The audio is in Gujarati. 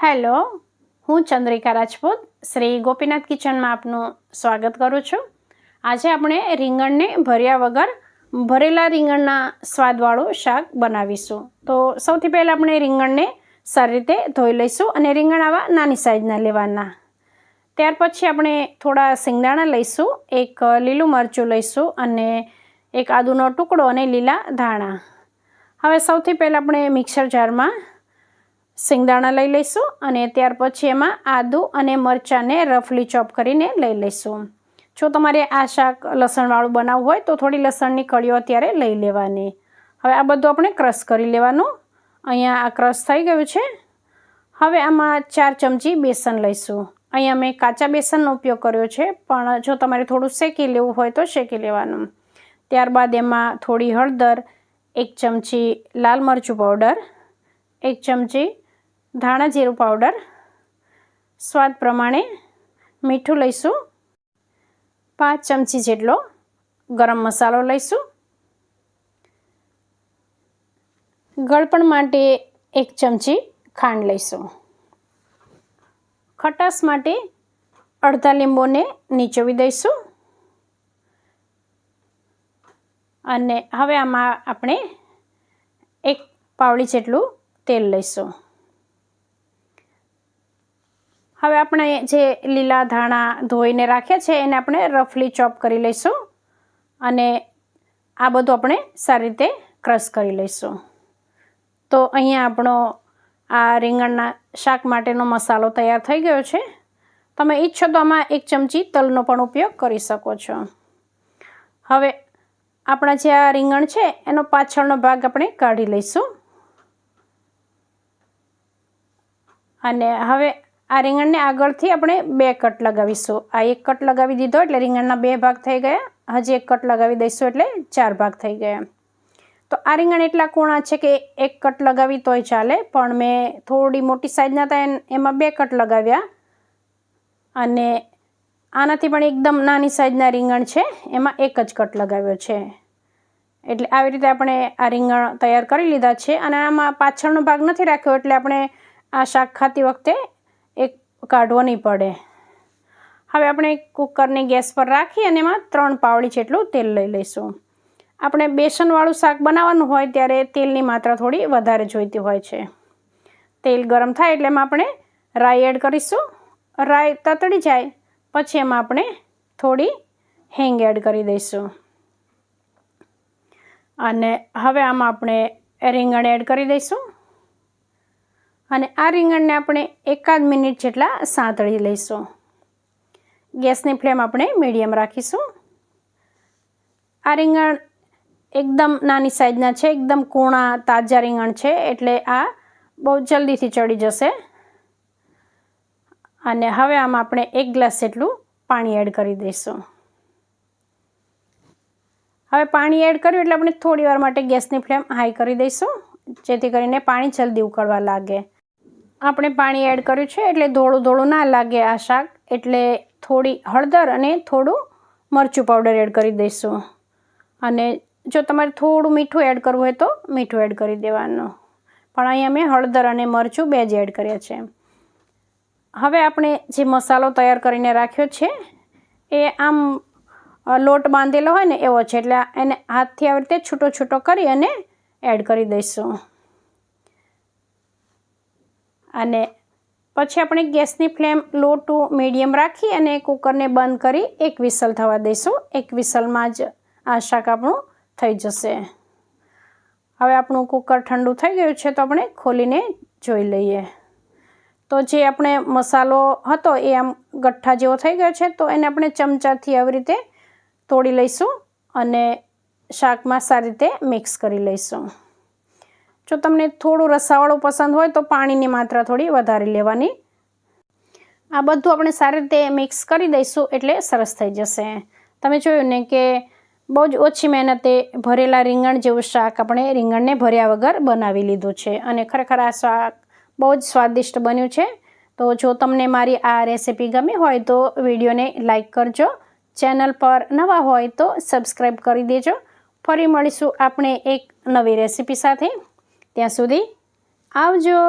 હેલો, હું ચંદ્રિકા રાજપૂત શ્રી ગોપીનાથ કિચનમાં આપનું સ્વાગત કરું છું। આજે આપણે રીંગણને ભર્યા વગર ભરેલા રીંગણના સ્વાદવાળું શાક બનાવીશું। તો સૌથી પહેલાં આપણે રીંગણને સારી રીતે ધોઈ લઈશું અને રીંગણ આવા નાની સાઈઝના લેવાના। ત્યાર પછી આપણે થોડા શિંગદાણા લઈશું, એક લીલું મરચું લઈશું અને એક આદુનો ટુકડો અને લીલા ધાણા। હવે સૌથી પહેલાં આપણે મિક્સર જારમાં શિંગદાણા લઈ લઈશું અને ત્યાર પછી એમાં આદુ અને મરચાંને રફલી ચોપ કરીને લઈ લઈશું। જો તમારે આ શાક લસણવાળું બનાવવું હોય તો થોડી લસણની કળીઓ અત્યારે લઈ લેવાની। હવે આ બધું આપણે ક્રશ કરી લેવાનું। અહીંયા આ ક્રશ થઈ ગયું છે। હવે આમાં 4 ચમચી બેસન લઈશું। અહીંયા મેં કાચા બેસનનો ઉપયોગ કર્યો છે, પણ જો તમારે થોડું શેકી લેવું હોય તો શેકી લેવાનું। ત્યારબાદ એમાં થોડી હળદર, 1 ચમચી લાલ મરચું પાવડર, 1 ચમચી ધાણા જીરું પાવડર, સ્વાદ પ્રમાણે મીઠું લઈશું, 5 ચમચી જેટલો ગરમ મસાલો લઈશું, ગળપણ માટે 1 ચમચી ખાંડ લઈશું, ખટાશ માટે અડધા લીંબુને નીચોવી દઈશું અને હવે આમાં આપણે 1 પાવડી જેટલું તેલ લઈશું। હવે આપણે જે લીલા ધાણા ધોઈને રાખ્યા છે એને આપણે રફલી ચોપ કરી લઈશું અને આ બધું આપણે સારી રીતે ક્રશ કરી લઈશું। તો અહીંયા આપણો આ રીંગણના શાક માટેનો મસાલો તૈયાર થઈ ગયો છે। તમે ઈચ્છો તો આમાં 1 ચમચી તલનો પણ ઉપયોગ કરી શકો છો। હવે આપણા જે આ રીંગણ છે એનો પાછળનો ભાગ આપણે કાઢી લઈશું અને હવે આ રીંગણને આગળથી આપણે 2 કટ લગાવીશું। આ 1 કટ લગાવી દીધો એટલે રીંગણના 2 ભાગ થઈ ગયા। હજી 1 કટ લગાવી દઈશું એટલે 4 ભાગ થઈ ગયા। તો આ રીંગણ એટલા કૂણા છે કે 1 કટ લગાવી તોય ચાલે, પણ મેં થોડી મોટી સાઈઝના હતા એમાં 2 કટ લગાવ્યા અને આનાથી પણ એકદમ નાની સાઈઝના રીંગણ છે એમાં 1 જ કટ લગાવ્યો છે। એટલે આવી રીતે આપણે આ રીંગણ તૈયાર કરી લીધા છે અને આમાં પાછળનો ભાગ નથી રાખ્યો એટલે આપણે આ શાક ખાતી વખતે એક કાઢવો નહીં પડે। હવે આપણે કુકરને ગેસ પર રાખી અને એમાં 3 પાવડી જેટલું તેલ લઈ લઈશું। આપણે બેસનવાળું શાક બનાવવાનું હોય ત્યારે તેલની માત્રા થોડી વધારે જોઈતી હોય છે। તેલ ગરમ થાય એટલે એમાં આપણે રાઈ એડ કરીશું। રાઈ તતડી જાય પછી એમાં આપણે થોડી હિંગ એડ કરી દઈશું અને હવે આમાં આપણે રીંગણ એડ કરી દઈશું અને આ રીંગણને આપણે 1 મિનિટ જેટલા સાંતળી લઈશું। ગેસની ફ્લેમ આપણે મીડિયમ રાખીશું। આ રીંગણ એકદમ નાની સાઈઝના છે, એકદમ કૂણા તાજા રીંગણ છે એટલે આ બહુ જલ્દીથી ચડી જશે અને હવે આમાં આપણે 1 ગ્લાસ જેટલું પાણી એડ કરી દઈશું। હવે પાણી એડ કર્યું એટલે આપણે થોડી વાર માટે ગેસની ફ્લેમ હાઈ કરી દઈશું જેથી કરીને પાણી જલ્દી ઉકળવા લાગે। આપણે પાણી એડ કર્યું છે એટલે ધોળું ના લાગે આ શાક, એટલે થોડી હળદર અને થોડું મરચું પાવડર એડ કરી દઈશું અને જો તમારે થોડું મીઠું એડ કરવું હોય તો મીઠું એડ કરી દેવાનું, પણ અહીંયા મેં હળદર અને મરચું 2 જ એડ કર્યા છે। હવે આપણે જે મસાલો તૈયાર કરીને રાખ્યો છે એ આમ લોટ બાંધેલો હોય ને એવો છે, એટલે એને હાથથી આવી રીતે છૂટો છૂટો કરી અને એડ કરી દઈશું અને પછી આપણે ગેસની ફ્લેમ લો ટુ મીડિયમ રાખી અને કુકરને બંધ કરી 1 વિસલ થવા દઈશું। 1 વિસલમાં જ આ શાક આપણું થઈ જશે। હવે આપણું કુકર ઠંડુ થઈ ગયું છે તો આપણે ખોલીને જોઈ લઈએ તો જે આપણે મસાલો હતો એ આમ ગઠ્ઠા જેવો થઈ ગયો છે, તો એને આપણે ચમચાથી આવી રીતે તોડી લઈશું અને શાકમાં સારી રીતે મિક્સ કરી લઈશું। જો તમને થોડું રસાવાળું પસંદ હોય તો પાણીની માત્રા થોડી વધારે લેવાની। આ બધું આપણે સારી રીતે મિક્સ કરી દઈશું એટલે સરસ થઈ જશે। તમે જોયું ને કે બહુ જ ઓછી મહેનતે ભરેલા રીંગણ જેવું શાક આપણે રીંગણને ભર્યા વગર બનાવી લીધું છે અને ખરેખર આ શાક બહુ જ સ્વાદિષ્ટ બન્યું છે। તો જો તમને મારી આ રેસિપી ગમી હોય તો વિડીયોને લાઈક કરજો, ચેનલ પર નવા હોય તો સબસ્ક્રાઈબ કરી દેજો। ફરી મળીશું આપણે એક નવી રેસિપી સાથે। ત્યાં સુધી આવજો।